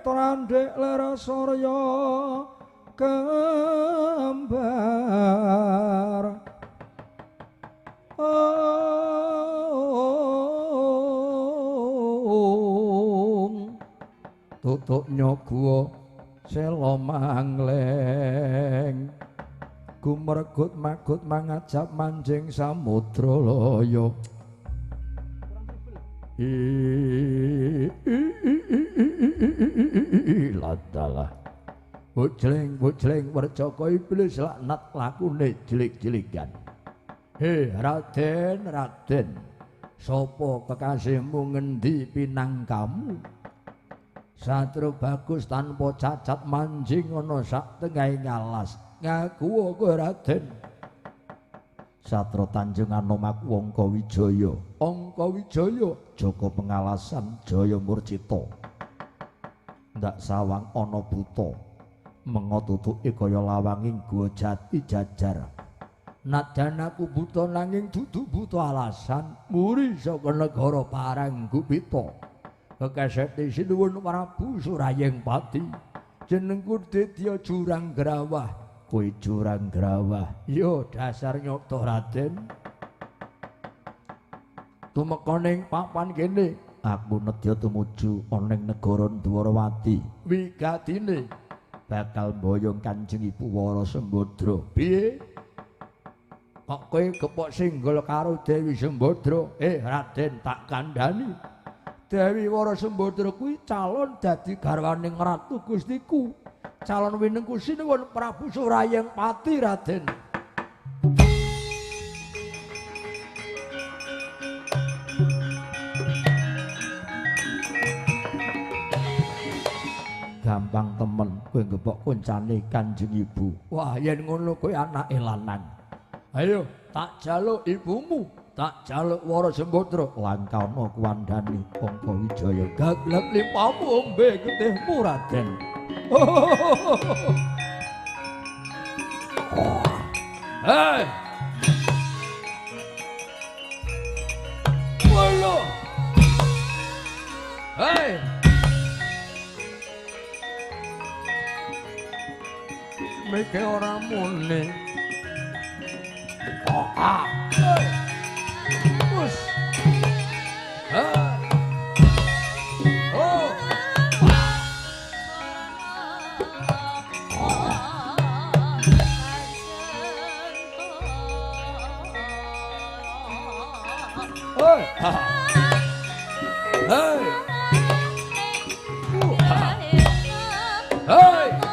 trandhek ler surya kembar tutuk nyoguwa sela mangleng gumregut magut mangajab manjing samudra laya ladalah bojleng wercaka iblis laknat lakune jelik-jelikan he Raden sapa kekasihmu ngendi pinangkamu Satru bagus tanpa cacat manjing ana sak tengahing alas ngaku kowe Raden Satru Tanjung Anomaku Angkawijaya Joko Pengalasan Jaya Murcita ndak sawang ana buta menga tutuke kaya lawanging gua jati jajar nadan aku buta nanging dudu buta alasan muri saka negara Paranggupita kekesete sinuwun Prabu Surayeng Pati jenengku Dedya Jurang Grawah kowe Jurang Grawah yo dasar nyoto Raden tumeka ning papan kene aku nedya tumuju ana ing negara Dwarawati wigatine bakal mboyong Kanjeng Ibu Wara Sembadra piye kok kowe kepok singgol karo Dewi Sembadra Raden tak kandhani Dewi Wara Sembadra kuwi calon dadi garwaning ratu Gustiku. Calon winengku sinuwun Prabu Surayeng Pati Raden. Gampang temen kowe nggebok koncane Kanjeng Ibu. Wah, yen ngono kowe anake lanang. Ayo, tak jaluk ibumu. Tak jaluk Wara Sembadra langkana kuwandhani Angkawijaya gaglek limpamu ombe getihmu Raden. Hei. Walo. Hei. Meke ora muni. Hei. Bus. Oh. Hey. Hey. Hey.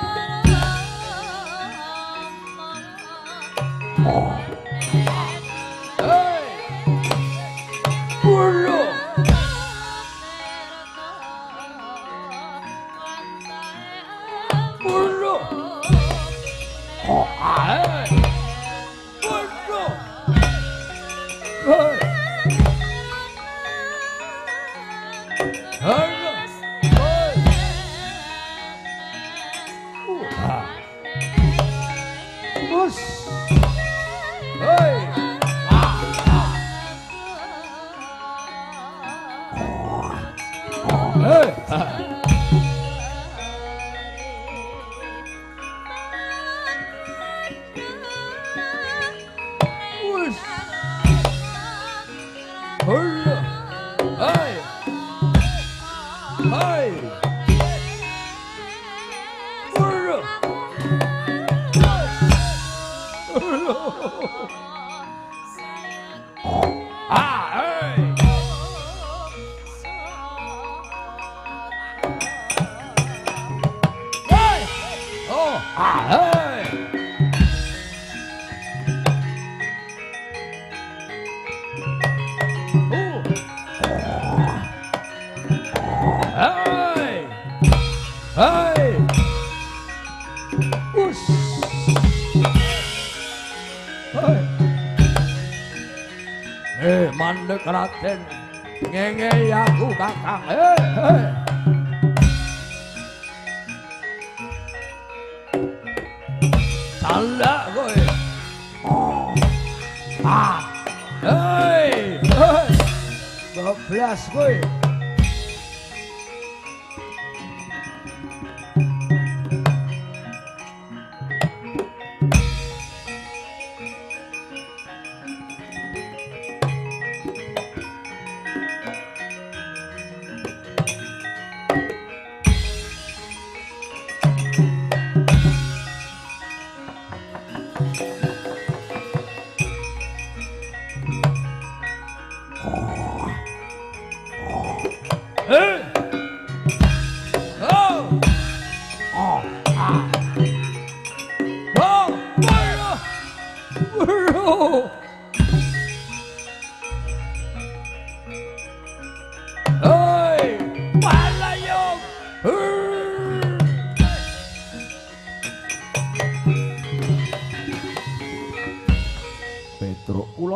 Mandek Raden ngenge aku kakang Tanda kowe hei goblas kowe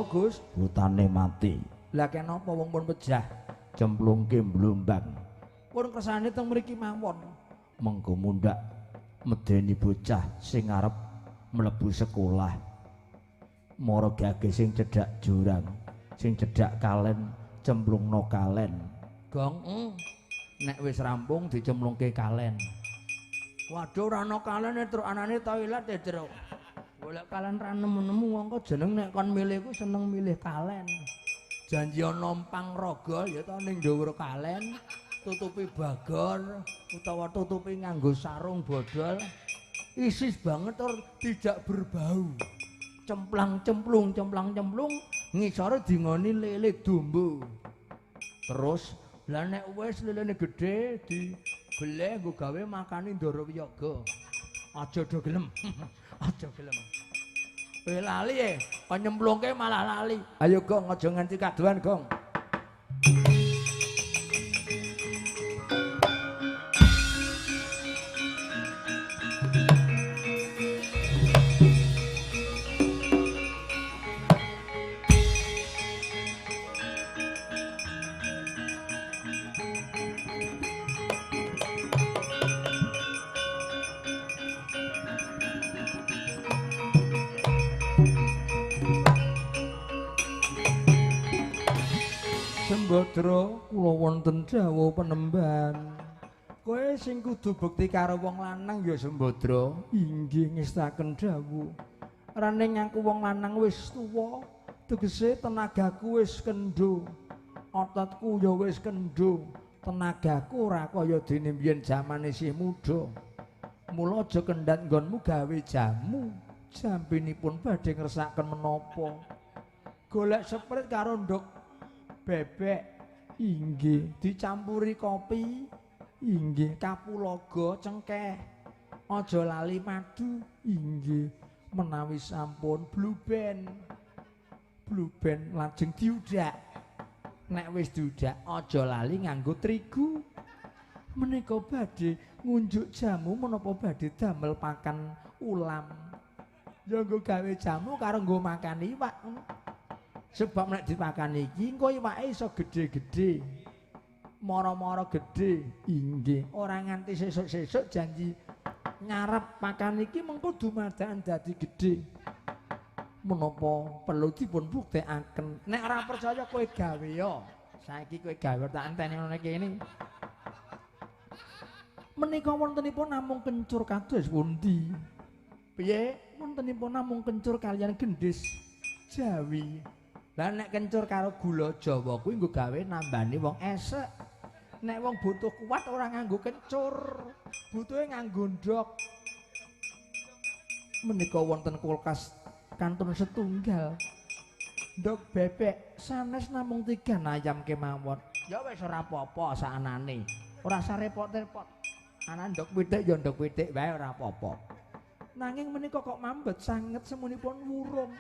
Gus, hutane mati. Lah kenapa wong pun pejah? Cemplungke mblumbang. Pun kersane teng mriki mawon. Mengko mundhak medeni bocah sing arep mlebu sekolah. Mara gage sing cedhak jurang, sing cedhak kalen cemplungno kalen. Gong, nek wis rampung dicemplungke kalen. Waduh ora ana kalene truk anane toilet e, Truk. Golek kalen ra nemu-nemu wong kok jeneng nek kon milih ku seneng milih kalen. Janji nompang raga ya ta ning dhuwur kalen, tutupi bagor utawa tutupi nganggo sarung bodol. Isis banget or tidak berbau. Cemplang-cemplung, cemplang-cemplung ngisore dingoni lele dombo. Terus lah nek wis lelene gedhe dibeleh nggo gawe makani Ndara Wiyaga. Aja do gelem. Aja gelem. Kowe lali kok nyemplungke malah lali. Ayo Gong aja nganti kaduan Gong. Sembadra kula wonten dawuh penemban. Kowe sing kudu bekti karo wong lanang ya Sembadra, inggih ngestaken dawuh. Rane ngaku wong lanang wis tuwa, tegese tenagaku wis kendho. Ototku ya wis kendho, tenagaku ora kaya dene biyen jaman isih muda. Mula aja kendhat nggonmu gawe jamu. Jampinipun badhe ngersaken menapa? Golek seprit karo nduk bebek inggih dicampuri kopi inggih kapulaga cengkeh aja lali madu inggih menawi sampun blue band lajeng diudak nek wis diudak aja lali nganggo terigu menika badhe ngunjuk jamu menapa badhe damel pakan ulam ya nggo gawe jamu karo nggo makan iwak. Sebab nek dipakan iki engko iwake iso gedhe-gedhe. Mara-mara gedhe. Inggih, ora nganti sesuk-sesuk janji ngarep pakan iki mengko dumadakan dadi gedhe. Menapa perlu dipun buktekaken. Nek ora percaya kowe gawe ya. Saiki kowe gawe tak enteni ana kene. Menika wontenipun namung kencur kados pundi? Piye? Wontenipun namung kencur kaliyan gendhis Jawi. Lah nek kencur karo gula Jawa kuwi nggo gawe nambani wong esek. Nek wong butuh kuat ora nganggo kencur, butuhe nganggo ndok. Menika wonten kulkas kantun setunggal. Ndok bebek sanes namung 3 ayam kemawon. Ya wis ora apa-apa sakanane. Ora usah repot-repot. Ana ndok pitik ya ndok pitik wae ora apa-apa. Nanging menika kok mambet sanget semunipun wurung.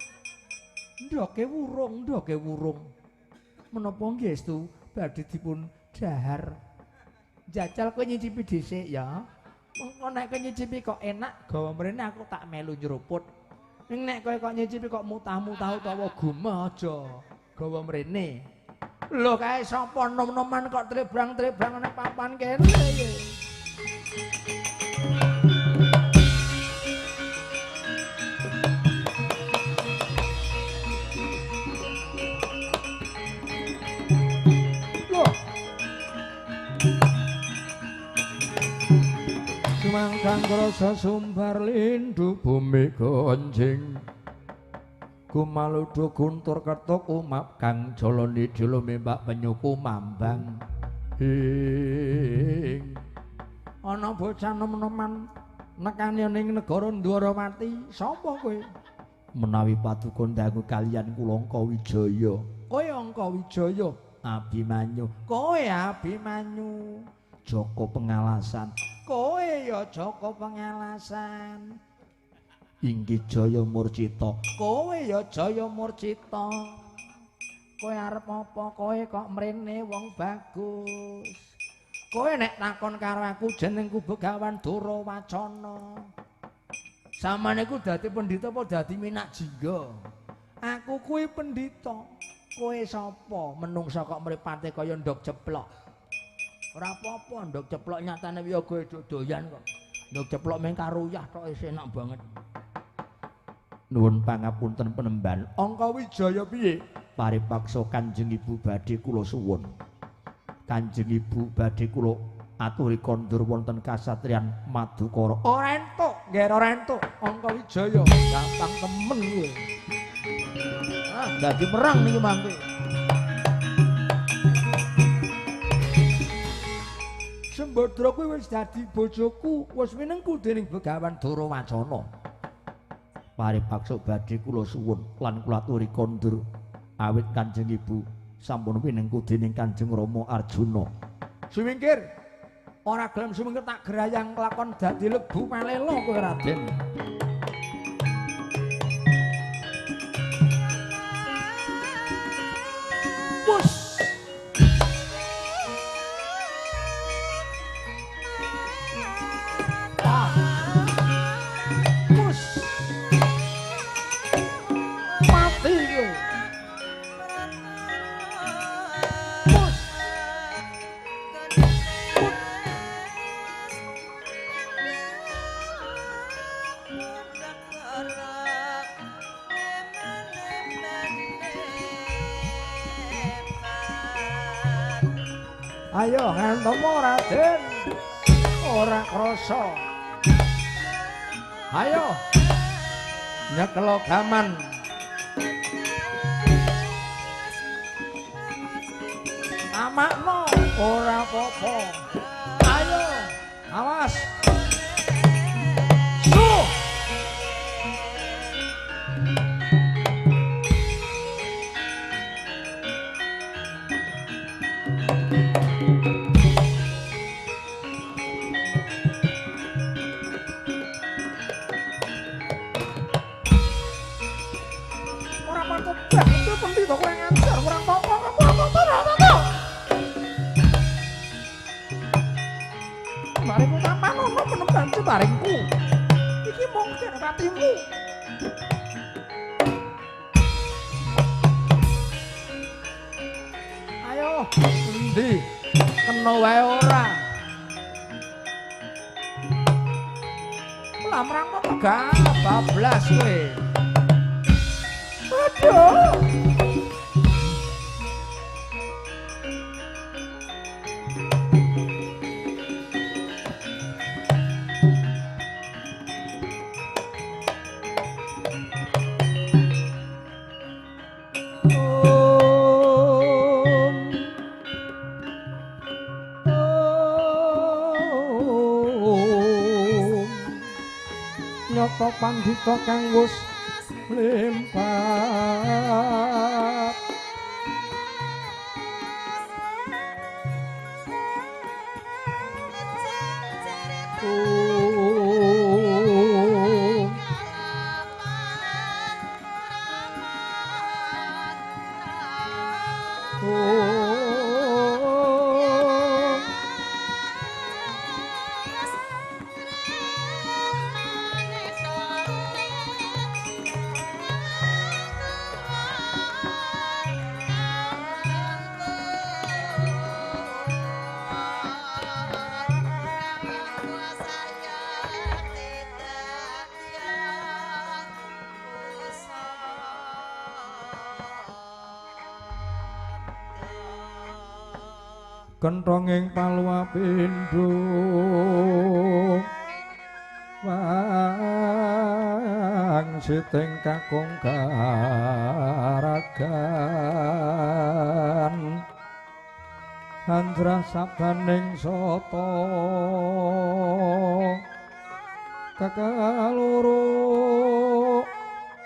Ndoke wurung. Menapa nggih estu badhe dipun dhahar. Jajal kowe nyicipi dhisik ya. Mengko nek kowe nyicipi kok enak, gawa mrene aku tak melu nyeruput. Ning nek kowe kok nyicipi kok mutah-mutah utawa gume aja gawa mrene. Lho kae sapa nom-noman kok trebrang-trebrang nek papan kene ya. Mangkang rasa sumbar lindu bumi gonjing kumaludu guntur ketuk umap kang joloni dilume mbak penyuku mambang hing ana bocah nom-noman nekani ning negara Ndwarawati sapa kowe menawi patukon dangu kalian kula Angka Wijaya kowe Angka Wijaya Abimanyu, kowe Abimanyu. Joko Pengalasan, kowe ya Joko Pengalasan. Inggih Jaya Murcita, kowe ya Jaya Murcita. Kowe arep apa? Kowe kok mrene wong bagus. Kowe nek takon karo aku jenengku Begawan Durawacana. Samane ku dadi pendhita apa dadi minak jingga? Aku kuwi pendhita. Kowe sapa? Menungsa kok mripate kaya ndok ceplok. Ora apa-apa ndok ceplok nyatane wiyaga dodoyan kok. Ndok ceplok meng karuyah tok wis enak banget. Nuwun pangapunten Penemban. Angka Wijaya piye? Paripaksa Kanjeng Ibu badhe kula suwun. Kanjeng Ibu badhe kula aturi kondur wonten kasatriyan Madukara. Ora entuk, nggih ora entuk. Angka Wijaya gampang temen kowe. Ah, dadi merang niki mangke. Sembadra kuwi wis dadi bojoku, wis minengku dening Begawan Durawacana. Paripaksa badhe kula suwun lan kula aturi kondur awit Kanjeng Ibu sampun winengku dening Kanjeng Rama Arjuna. Sumingkir ora gelem sumingkir tak gerayang kelakon dadi lebu palela kowe Raden. Wus ayo ngantomo Raden ora krasa. Ayo nyekelo gaman. Amakno ora apa-apa. Ayo awas. Maringku tampan ono Penemban maringku. Iki mung patimu. Ayo, endi? Kena wae ora. Lamrang kok gak bablas kowe. Aduh. Nyata pandhita kang wis mlempat kenthonging paluapindho wangsiting kakung karagan andra sabaning sata kakaloro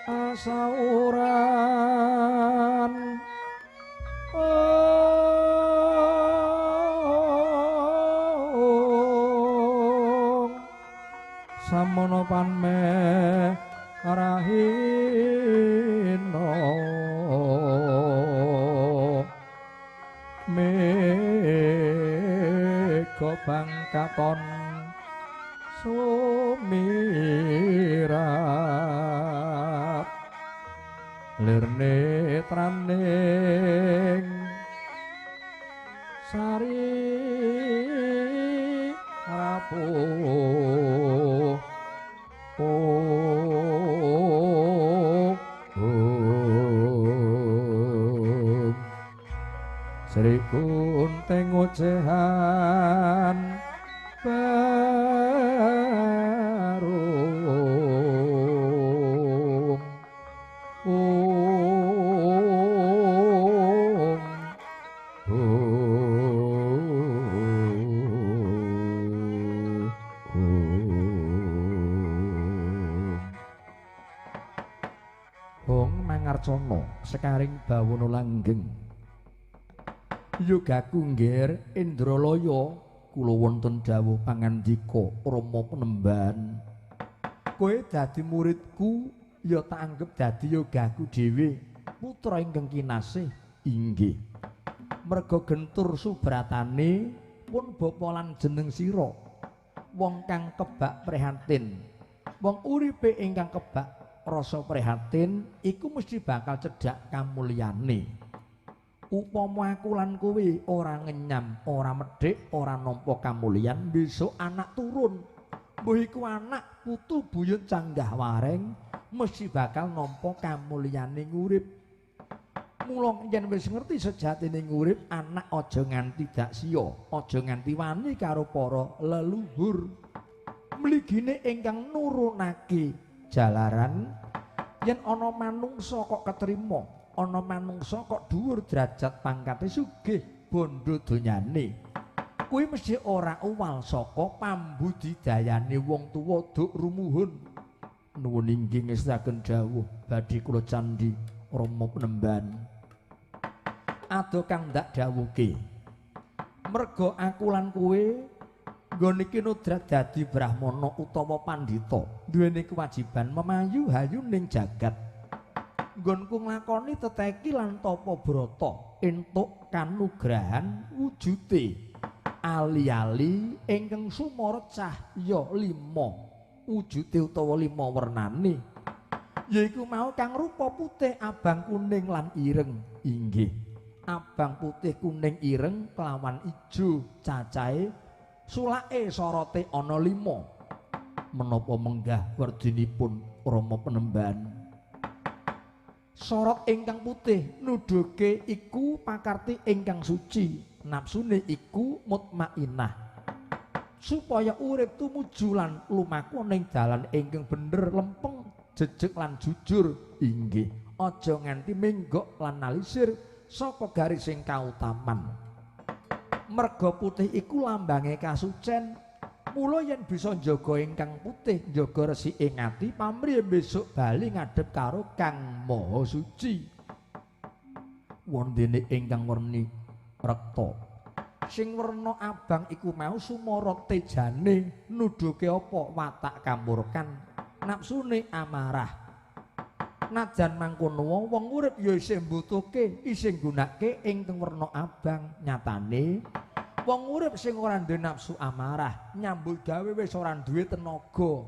asauran samono panme rahino mega bangkaton sumirat lirne traning sari rapuh Sri Kunting ocehan barum Hong mangarcana sekaring bawana langgeng Yogaku nggir Indralaya kula wonten dawuh pangandika Rama Penemban kowe dadi muridku ya tak anggep dadi yogaku dhewe putra ingkang kinasih inggih merga gentur subratane pun bapa lan jeneng sira wong kang kebak prihatin wong uripe ingkang kebak rasa prihatin iku mesti bakal cedhak kamulyane upama aku lan kowe ora ngenyam, ora medhik, ora nampa kamulyan, besok anak turun. Mbuh iku anak putu buyut canggah wareng mesti bakal nampa kamulyaning urip. Mula yen wis ngerti sejatine urip, anak aja nganti dak sia, aja nganti wani karo para leluhur. Mligine ingkang nurunake jalaran yen ana manungsa kok ketrima ana manungsa kok dhuwur derajat pangkate sugih bondo donyane kuwi mesti ora uwal saka pambudidayane wong tuwa duk rumuhun nuwun inggih ngestaken dawuh badhe kula candhi Rama Penemban ado kang ndak dawuhke merga aku lan kowe nggon iki nudrat dadi brahmana utawa pandhita duweni kewajiban memayu hayu ning jagat nggonku nglakoni teteki lan tapa brata entuk kanugrahan wujute ali-ali ingkang sumaret cahya 5 wujute utawa 5 wernane yaiku mau kang rupa putih abang kuning lan ireng inggih abang putih kuning ireng kelawan ijo cacahe sulake sorote ana 5 menapa menggah werdinipun Rama Penemban sorot ingkang putih nuduhke iku pakarti ingkang suci nafsune iku mutmainah supaya urip tumuju lan lumaku ning dalan ingkang bener lempeng jejeg lan jujur inggih aja nganti menggok lan nalisir saka garising kautaman merga putih iku lambange kasucen mula yen bisa njaga ingkang putih njaga resike ati pamrih besok bali ngadhep karo Kang Maha Suci wondene ingkang werni rekta sing werna abang iku mau sumarot tejane nuduhke apa watak kamurkan nafsune amarah najan mangkono wong urip ya isih mbutuhke isih nggunakake ingkang werna abang nyatane wong urip sing ora duwe nafsu amarah nyambut gawe wis ora duwe tenaga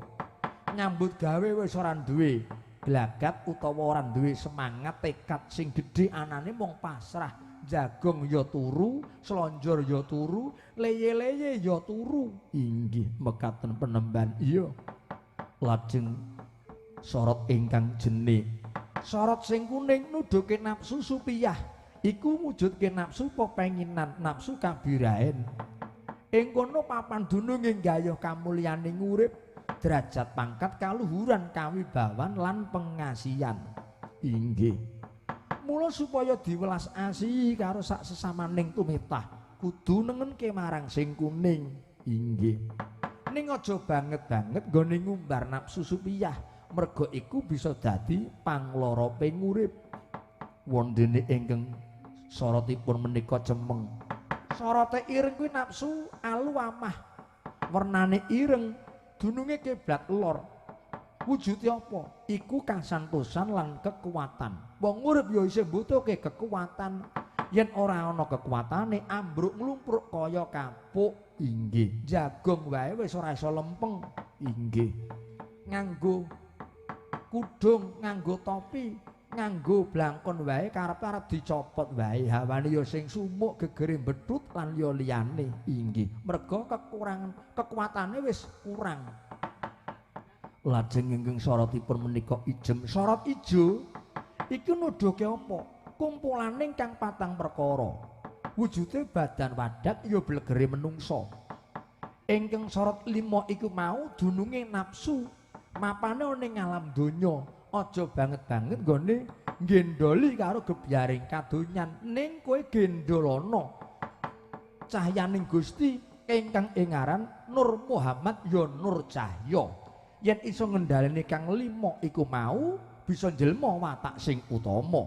nyambut gawe wis ora duwe glagat utawa ora duwe semangat tekad sing gedhe anane mung pasrah jagong ya turu slonjor ya turu leye-leye ya turu inggih mekaten Penemban iya lajeng sorot ingkang jene sorot sing kuning nuduhke nafsu supiyah iku wujudke nafsu pepenginan nafsu kabirahen ing kono papan dununging gayuh kamulyaning urip derajat pangkat kaluhuran kawibawan lan pengasihan inggih mula supaya diwelas asih karo sak sesamaning tumitah kudu nengenke marang sing kuning inggih ning aja banget-banget nggone ngumbar nafsu supiyah merga iku bisa dadi panglorope urip wondene ingkang sorotipun menika cemeng sorote ireng kuwi nafsu alu amah wernane ireng dununge kiblat lor. Wujude apa? Iku kasantosan lan kekuatan. Wong urip ya isih mbutuhke kekuatan. Yen ora ana kekuatane ambruk nglumpuk kaya kapuk. Inggih. Jagung wae wis ora iso lempeng. Inggih. Nganggo kudung, nganggo topi, nganggo blangkon wae karep-arep dicopot wae. Hawane ya sing sumuk, gegere mbethut lan ya liyane. Inggih. Merga kekuatane wis kurang. Lajeng ingkang sorotipun menika ijem. Sorot ijo iki nuduhke apa? Kumpulaning kang patang perkara. Wujude badan wadak ya blegere menungso. Ingkang sorot 5 iku mau dununge nafsu. Mapane ning alam donya. Aja banget-banget nggone ngendoli karo gebyaring kadonyan. Ning kowe gendolana cahyaning Gusti ingkang ingaran Nur Muhammad ya Nur Cahya. Yen iso ngendhaleni kang 5 iku mau bisa njelma watak sing utama.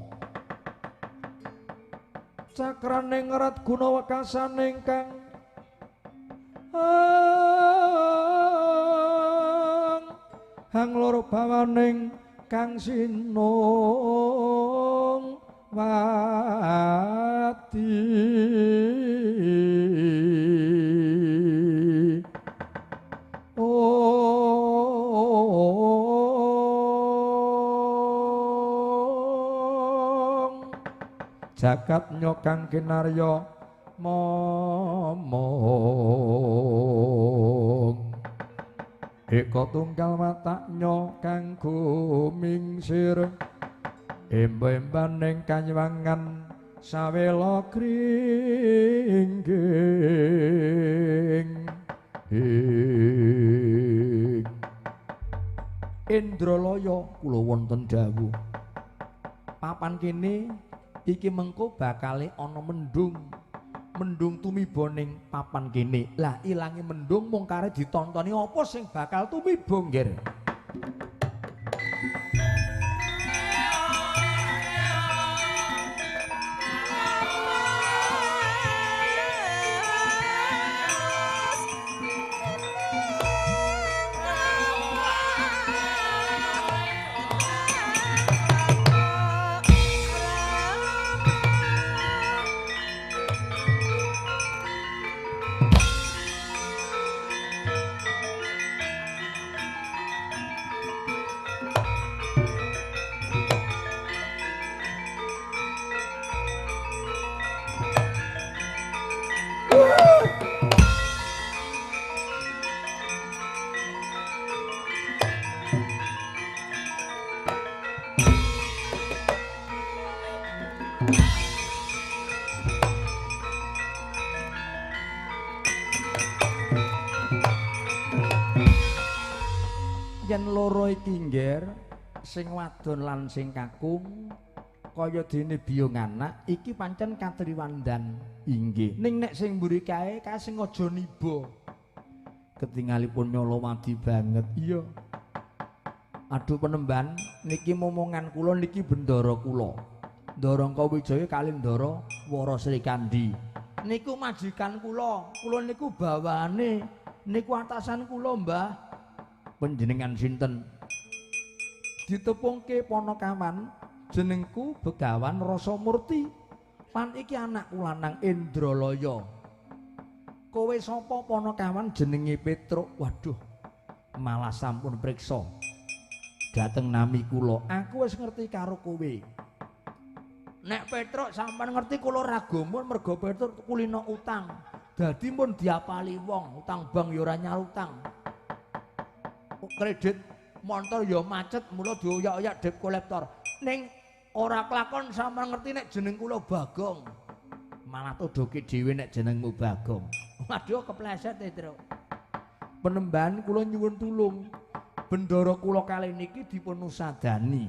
Cakrane ngerat guna wekasaning kang hang loro bawaning kang sinung wati. Jagat nyokang kinarya momong eka tunggal wataknya kang gumingsir emba-embaning kanywangan sawela kringging Indralaya kula wonten dawuh papan kene iki mengko bakale ana mendung tumiba ning papan kene. Lah ilange mendung mung kare ditontoni apa sing bakal tumiba nggih. Yen loro iki ngger sing wadon lan sing kakung kaya dene biyung anak iki pancen katriwandan inggih ning nek sing mburi kae sing aja niba ketingalipun nyolowadi banget iya aduh penemban niki momongan kula niki bendara kula Ndarangka Wijaya kali Ndara Wara Srikandi niku majikan kula niku bawane niku atasan kula Mbah panjenengan sinten ditepungke Panakawan jenengku Begawan Rasamurti pan iki anakku lanang Indralaya kowe sapa Panakawan jenenge Petruk waduh malah sampun priksa dateng nami kula aku wis ngerti karo kowe nek Petruk sampean ngerti kula ragumun mergo Petruk kulino utang dadi pun diapali wong utang bank ya ora nyalutang kredit motor ya macet mula dioyak-oyak debt collector ning ora kelakon sampean ngerti nek jeneng kula Bagong malah todoke dhewe nek jenengmu Bagong waduh kepleset Truk penemban kula nyuwun tulung bendara kula kali niki dipun usadani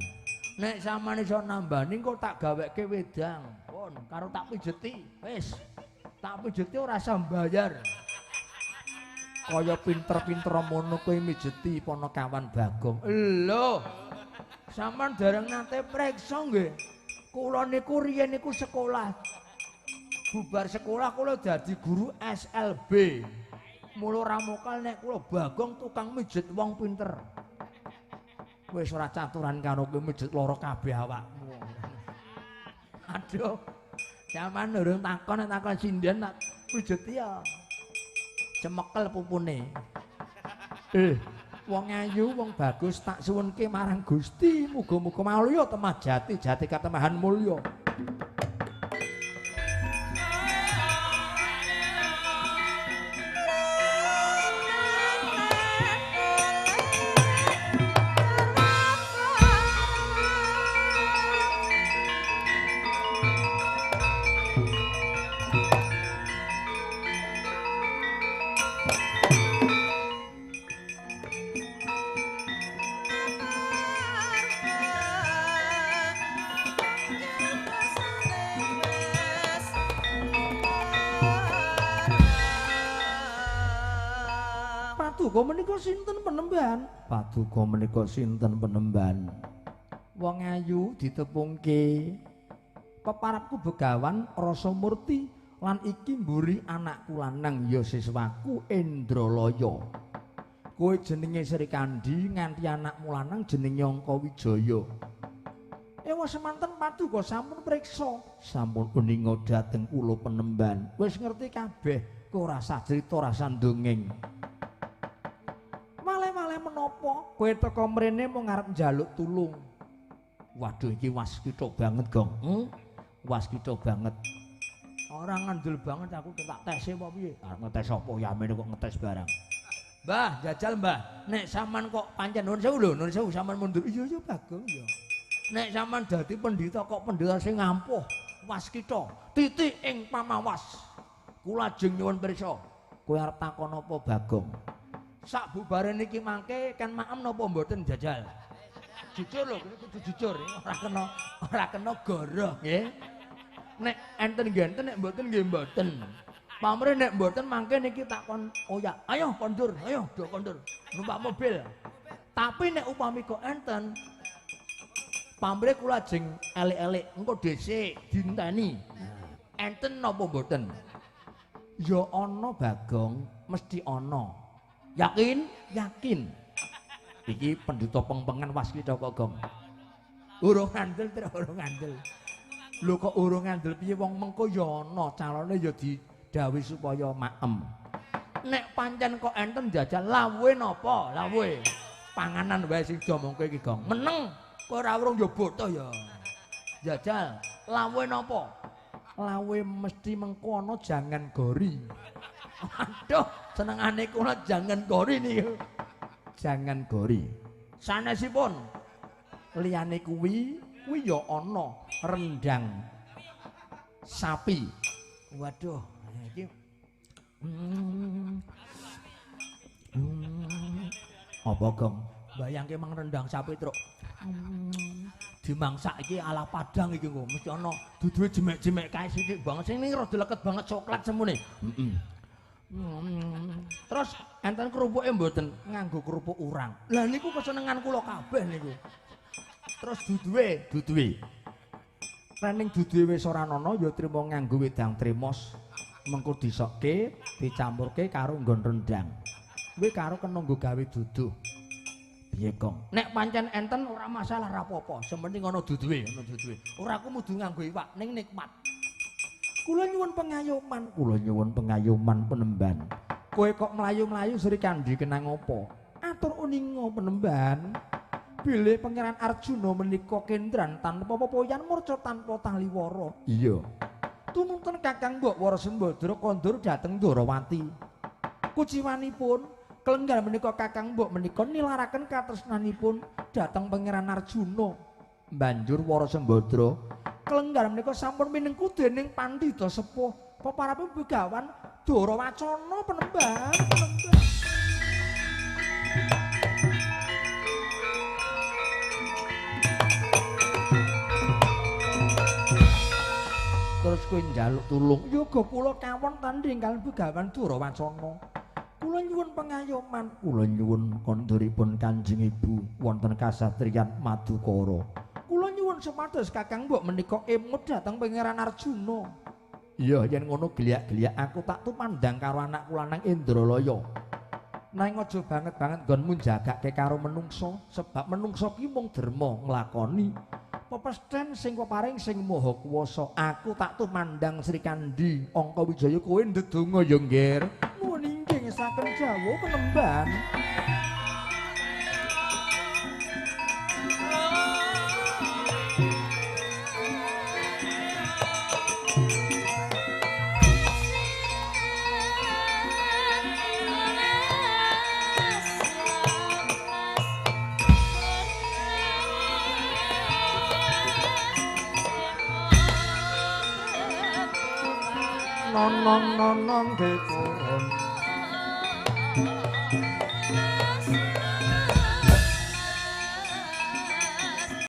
nek sampeyan iso nambani kok tak gaweke wedang pun karo tak pijeti wis tak pijeti ora usah mbayar kaya pinter-pinter mono kowe mijeti Panakawan Bagong. Lho. Sampeyan dereng nate preksa nggih. Kula niku riyen niku sekolah. Bubar sekolah kula dadi guru SLB. Mula ramokal nek kula Bagong tukang mijet wong pinter. Wis ora caturan karo kowe mijet lara kabeh awakmu. Aduh. Zaman durung takon nek takon sinden tak mijet ya. Cemekel pupune. Wong ayu, wong bagus tak suwunke marang Gusti, muga-muga malya temah jati, jati katemahan mulya. Paduka menika sinten penemban? Paduka menika sinten penemban? Wong ayu ditepungke. Peparapku Begawan rasa murti lan iki mburi anakku lanang ya siswaku Indralaya. Kowe jenenge Sri Kandi nganti anakmu lanang jenenge Angka Wijaya. Ewa semanten Paduka sampun priksa, sampun uninga dhateng kula penemban. Wis ngerti kabeh, kowe ora sah crita ora sah ndongeng. Malih-malih menapa kowe teka mrene mung ngarep njaluk tulung. Waduh iki waskita banget, Gong. Waskita banget. Ora ngandel banget aku tak tese apa piye? Arep ngetes apa yamene kok ngetes barang. Mbah, jajal Mbah. Nek sampean kok pancen nuwun sewu lho, nuwun sewu sampean mundur. Iya ya Bagong ya. Nek sampean dadi pendhita kok pendhita sing ngampuh waskita, titik ing pamawas. Kula ajeng nyuwun pirsa. Kowe arep takon apa Bagong? Sak bubare niki mangke kan maem napa mboten jajal? Jujur lho, kudu jujur, ora kena goroh nggih. Nek enten nggih enten, nek mboten nggih mboten. Pamrih nek mboten mangke niki tak kon oyak. Ayo kondur, ayo do kondur. Numpak mobil. Tapi nek upami kok enten, pamrih kula jeng elek-elek engko dhisik dinteni. Enten napa mboten? Ya ana Bagong, mesti ana. Yakin? Yakin. Iki pendhita pengpengan waskita kok, Gong. Urung ngandel, urung ngandel. Lho kok urung ngandel piye wong mengko ya ana calone ya didhawuhi supaya maem. Nek pancen kok enten jajal lawuhe napa? Lawuhe. Panganan wae sing diomongke iki, Gong. Meneng kowe ora urung ya botoh ya. Jajal, lawuhe napa? Lawuhe mesti mengko ana jangan gori. Aduh, senengane kula jangan gori niku. Jangan gori. Sanesipun liyane kuwi ya ana rendang sapi. Waduh, iki apa Gong? Bayangke mang rendang sapi truk. Dimangsak iki ala Padang iki kok mesti ana duduhe jemek-jemek kae sithik banget sing rada leket banget coklat semune. Terus enten kerupuke mboten nganggo kerupuk urang. Lah niku kesenengan kula kabeh niku. Terus duduhe. Rening duduhe wis ora ana ya trima nganggo wedang tremos. Mengko disokke, dicampurke karo nggon rendang. Kuwi karo kena nggo gawe duduh. Piye, Gong? Nek pancen enten ora masalah ora apa-apa, sementing ana duduhe, Ora aku mudu nganggo iwak ning nikmat. Kula nyuwun pengayoman penemban. Kowe kok mlayu-mlayu Sri Kandi kenang apa? Atur uninga penemban. Bilih Pangeran Arjuna menika kendran tanpa pepoyan murca tanpa taliwara. Iya. Tumunten Kakang Mbok Warasembadra kondur dhateng Ndarawati. Kuciwanipun kelenggar menika Kakang Mbok menika nilaraken katresnanipun dhateng Pangeran Arjuna. Banjur Warasembadra kelenggar menika sampun minengku dening pandhita sepuh peparapipun Begawan Darawacana penemban. Terus kowe njaluk tulung, yoga kula kawon tandhing kalih Begawan Darawacana. Kula nyuwun pengayoman, kula nyuwun konduripun Kanjeng Ibu wonten kasatriyan Madukara. Kula nyuwun supados Kakang Mbok menika emut dhateng Pangeran Arjuna. Iya, yen ngono geliak-geliak aku tak tumandang karo anakku lanang Indralaya. Nang aja banget-banget nggonmu jagake karo menungso, sebab menungso ki mung derma nglakoni pepesthen sing peparing sing maha kuwasa. Aku tak tumandang Sri Kandi Angka Wijaya kowe ndedonga ya, Nggir. Nuwun inggih ngesaken Jawa Penemban. Nonong nonong dekoren